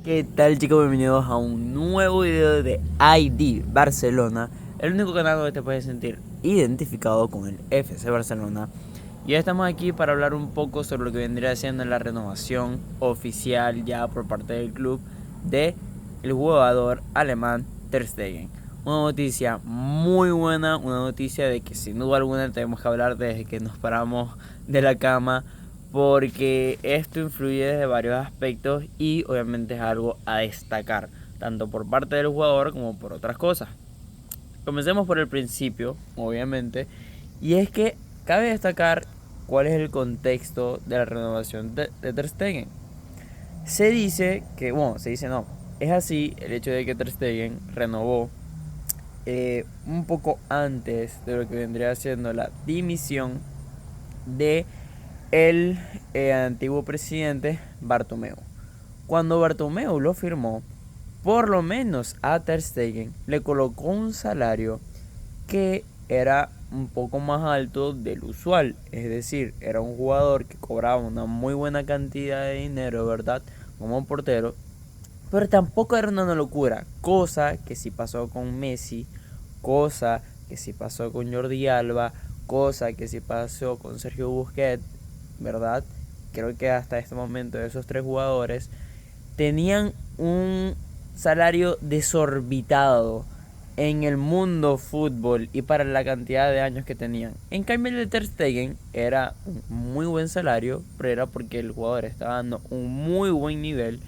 ¿Qué tal, chicos? Bienvenidos a un nuevo video de ID Barcelona, el único canal donde te puedes sentir identificado con el FC Barcelona. Y hoy estamos aquí para hablar un poco sobre lo que vendría siendo la renovación oficial ya por parte del club de el jugador alemán Ter Stegen. Una noticia muy buena, una noticia de que sin duda alguna tenemos que hablar desde que nos paramos de la cama, porque esto influye desde varios aspectos y obviamente es algo a destacar, tanto por parte del jugador como por otras cosas. Comencemos por el principio, obviamente, y es que cabe destacar cuál es el contexto de la renovación de Ter Stegen. Se dice que, bueno, se dice no, es así el hecho de que Ter Stegen renovó un poco antes de lo que vendría siendo la dimisión de el antiguo presidente Bartomeu. Cuando Bartomeu lo firmó, por lo menos a Ter Stegen le colocó un salario que era un poco más alto del usual. Es decir, era un jugador que cobraba una muy buena cantidad de dinero, ¿verdad? Como portero. Pero tampoco era una locura. Cosa que sí pasó con Messi. Cosa que sí pasó con Jordi Alba. Cosa que sí pasó con Sergio Busquets, ¿verdad? Creo que hasta este momento esos tres jugadores tenían un salario desorbitado en el mundo fútbol y para la cantidad de años que tenían. En cambio el de Ter Stegen era un muy buen salario, pero era porque el jugador estaba dando un muy buen nivel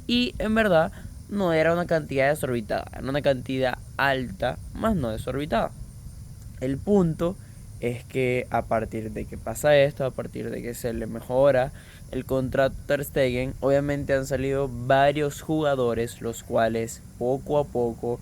y en verdad no era una cantidad desorbitada, era una cantidad alta, más no desorbitada. El punto es que a partir de que pasa esto, a partir de que se le mejora el contrato a Ter Stegen, obviamente han salido varios jugadores los cuales poco a poco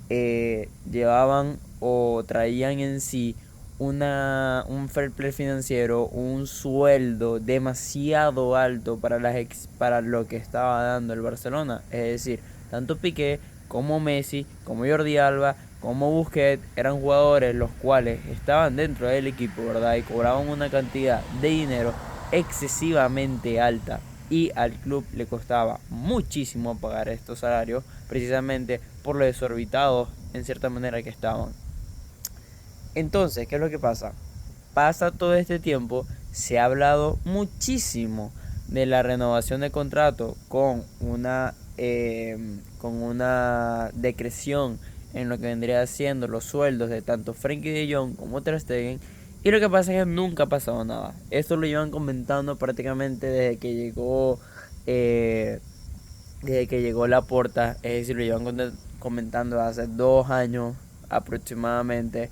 llevaban o traían en sí un fair play financiero, un sueldo demasiado alto para lo que estaba dando el Barcelona. Es decir, tanto Piqué como Messi, como Jordi Alba, como Busquets eran jugadores los cuales estaban dentro del equipo, ¿verdad? Y cobraban una cantidad de dinero excesivamente alta y al club le costaba muchísimo pagar estos salarios precisamente por lo desorbitados en cierta manera que estaban. Entonces, ¿qué es lo que pasa? Pasa todo este tiempo, se ha hablado muchísimo de la renovación de contrato con una decreción en lo que vendría siendo los sueldos de tanto Frenkie de Jong como Ter Stegen. Y lo que pasa es que nunca ha pasado nada. Esto lo llevan comentando prácticamente eh, desde que llegó Laporta, es decir, lo llevan comentando hace 2 años aproximadamente.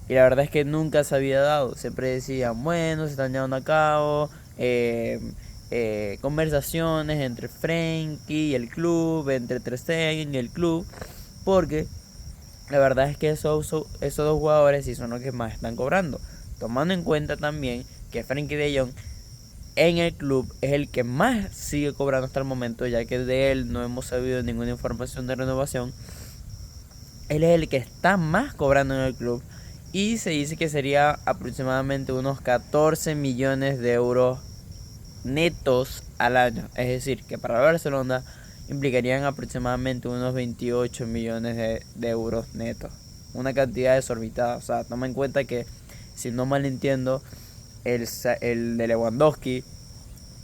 Y la verdad es que nunca se había dado. Siempre decían, bueno, se están llevando a cabo conversaciones entre Frenkie y el club, entre Ter Stegen y el club, porque la verdad es que esos dos jugadores sí son los que más están cobrando. Tomando en cuenta también que Frenkie de Jong en el club es el que más sigue cobrando hasta el momento, ya que de él no hemos sabido ninguna información de renovación. Él es el que está más cobrando en el club y se dice que sería aproximadamente unos 14 millones de euros netos al año. Es decir, que para Barcelona implicarían aproximadamente unos 28 millones de euros netos. Una cantidad desorbitada. O sea, toma en cuenta que, si no mal entiendo, el de Lewandowski,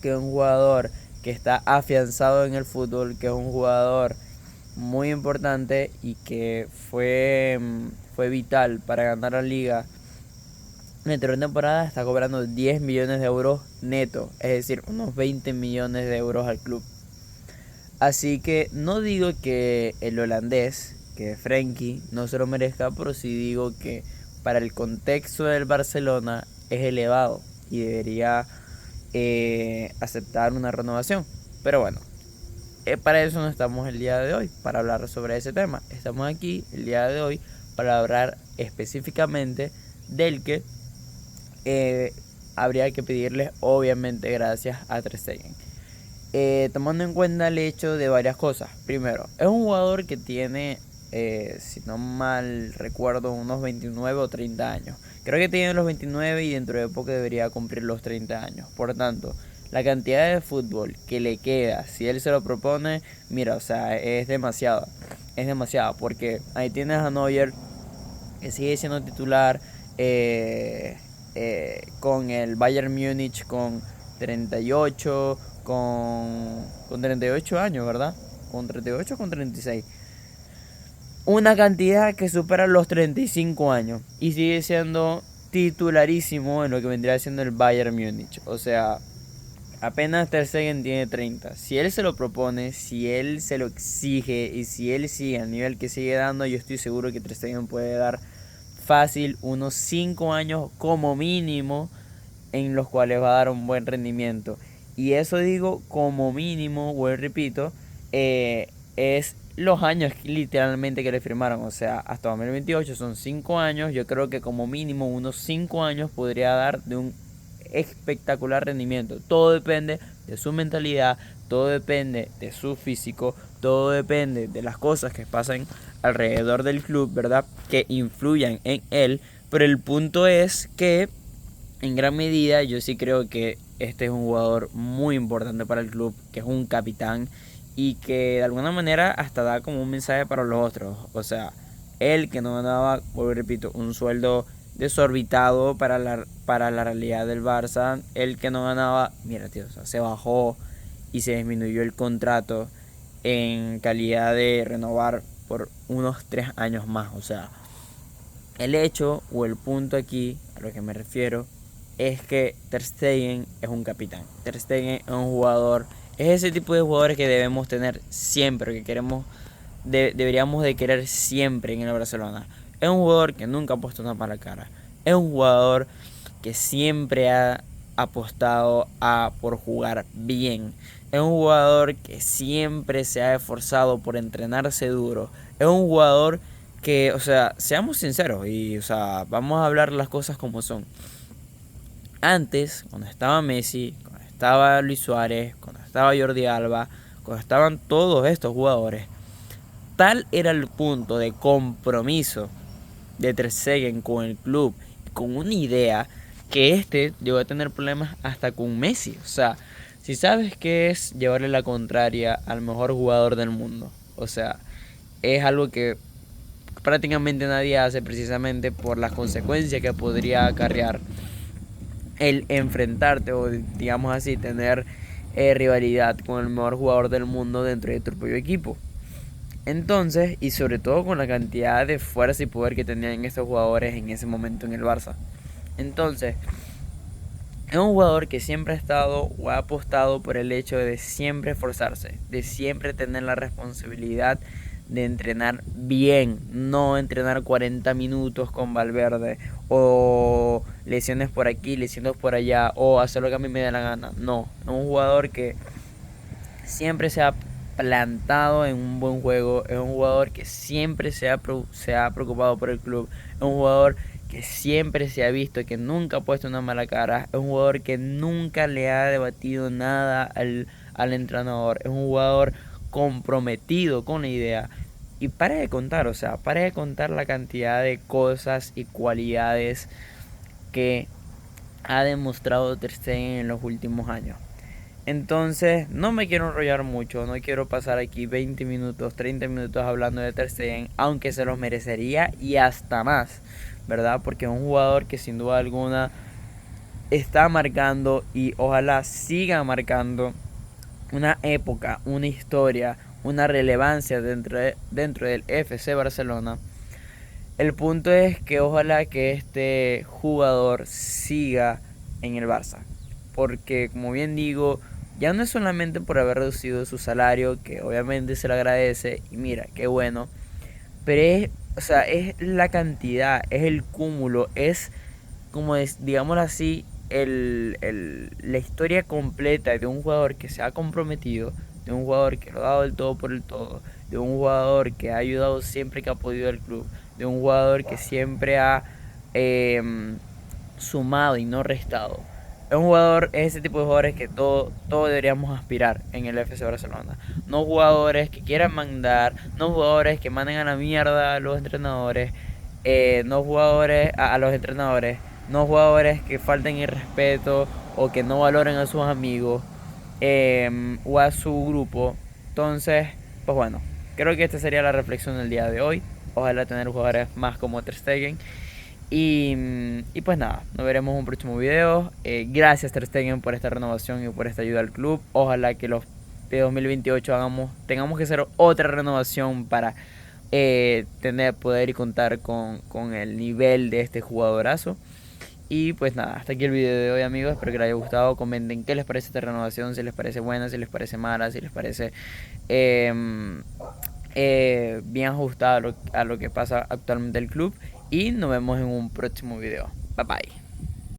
que es un jugador que está afianzado en el fútbol, que es un jugador muy importante y que fue vital para ganar la liga en la anterior temporada, está cobrando 10 millones de euros netos, es decir, unos 20 millones de euros al club. Así que no digo que el holandés, que Frenkie, no se lo merezca, pero sí digo que para el contexto del Barcelona es elevado y debería aceptar una renovación. Pero bueno, para eso no estamos el día de hoy, para hablar sobre ese tema. Estamos aquí el día de hoy para hablar específicamente del que habría que pedirles obviamente gracias a Ter Stegen. Tomando en cuenta el hecho de varias cosas. Primero, es un jugador que tiene, si no mal recuerdo, unos 29 o 30 años. Creo que tiene los 29 y dentro de poco debería cumplir los 30 años. Por tanto, la cantidad de fútbol que le queda, si él se lo propone, mira, o sea, es demasiado. Es demasiado, porque ahí tienes a Neuer, que sigue siendo titular con el Bayern Múnich con 38, con 38 años, ¿verdad? Con 38 o con 36. Una cantidad que supera los 35 años y sigue siendo titularísimo en lo que vendría siendo el Bayern Múnich. O sea, apenas Ter Stegen tiene 30. Si él se lo propone, si él se lo exige y si él sigue al nivel que sigue dando, yo estoy seguro que Ter Stegen puede dar fácil unos 5 años como mínimo en los cuales va a dar un buen rendimiento. Y eso digo como mínimo, vuelvo repito, es los años literalmente que le firmaron. O sea, hasta 2028 son 5 años. Yo creo que como mínimo unos 5 años podría dar de un espectacular rendimiento. Todo depende de su mentalidad, todo depende de su físico, todo depende de las cosas que pasan alrededor del club, ¿verdad? Que influyan en él. Pero el punto es que en gran medida yo sí creo que este es un jugador muy importante para el club, que es un capitán y que de alguna manera hasta da como un mensaje para los otros. O sea, él que no ganaba, vuelvo y repito, un sueldo desorbitado para la realidad del Barça, él que no ganaba, mira tío, o sea, se bajó y se disminuyó el contrato en calidad de renovar por unos 3 años más. O sea, el hecho o el punto aquí a lo que me refiero es que Ter Stegen es un capitán. Ter Stegen es un jugador, es ese tipo de jugadores que debemos tener siempre, que deberíamos de querer siempre en el Barcelona. Es un jugador que nunca ha puesto una mala cara. Es un jugador que siempre ha apostado por jugar bien. Es un jugador que siempre se ha esforzado por entrenarse duro. Es un jugador que, o sea, seamos sinceros y, o sea, vamos a hablar las cosas como son. Antes, cuando estaba Messi, cuando estaba Luis Suárez, cuando estaba Jordi Alba, cuando estaban todos estos jugadores, tal era el punto de compromiso de Ter Stegen con el club, con una idea, que llegó a tener problemas hasta con Messi. O sea, si sabes qué es llevarle la contraria al mejor jugador del mundo, o sea, es algo que prácticamente nadie hace, precisamente por las consecuencias que podría acarrear el enfrentarte o, digamos así, tener rivalidad con el mejor jugador del mundo dentro de tu propio equipo. Entonces, y sobre todo con la cantidad de fuerza y poder que tenían estos jugadores en ese momento en el Barça. Entonces, es un jugador que siempre ha estado o ha apostado por el hecho de siempre esforzarse, de siempre tener la responsabilidad de entrenar bien, no entrenar 40 minutos con Valverde o lesiones por aquí, lesiones por allá o hacer lo que a mí me dé la gana. No, es un jugador que siempre se ha plantado en un buen juego, es un jugador que siempre se ha preocupado por el club, es un jugador que siempre se ha visto, que nunca ha puesto una mala cara, es un jugador que nunca le ha debatido nada al entrenador, es un jugador comprometido con la idea. Y para de contar, o sea, para de contar la cantidad de cosas y cualidades que ha demostrado Ter Stegen en los últimos años. Entonces, no me quiero enrollar mucho, no quiero pasar aquí 20 minutos, 30 minutos hablando de Ter Stegen, aunque se los merecería y hasta más, ¿verdad? Porque es un jugador que sin duda alguna está marcando y ojalá siga marcando una época, una historia, una relevancia dentro del FC Barcelona. El punto es que ojalá que este jugador siga en el Barça, porque como bien digo, ya no es solamente por haber reducido su salario, que obviamente se le agradece y mira, qué bueno, pero o sea, es la cantidad, es el cúmulo, es como digámoslo así, la historia completa de un jugador que se ha comprometido, de un jugador que lo ha dado del todo por el todo, de un jugador que ha ayudado siempre que ha podido al club, de un jugador que siempre ha sumado y no restado. Es un jugador, es ese tipo de jugadores que todos deberíamos aspirar en el FC Barcelona. No jugadores que quieran mandar, no jugadores que manden a la mierda a los entrenadores, no jugadores a los entrenadores, no jugadores que falten el respeto o que no valoren a sus amigos o a su grupo. Entonces, pues bueno, creo que esta sería la reflexión del día de hoy. Ojalá tener jugadores más como Ter Stegen. Y pues nada, nos veremos en un próximo video. Gracias Ter Stegen por esta renovación y por esta ayuda al club. Ojalá que los de 2028 tengamos que hacer otra renovación para poder y contar con el nivel de este jugadorazo. Y pues nada, hasta aquí el video de hoy, amigos. Espero que les haya gustado. Comenten qué les parece esta renovación, si les parece buena, si les parece mala, si les parece bien ajustada a lo que pasa actualmente el club. Y nos vemos en un próximo video. Bye bye.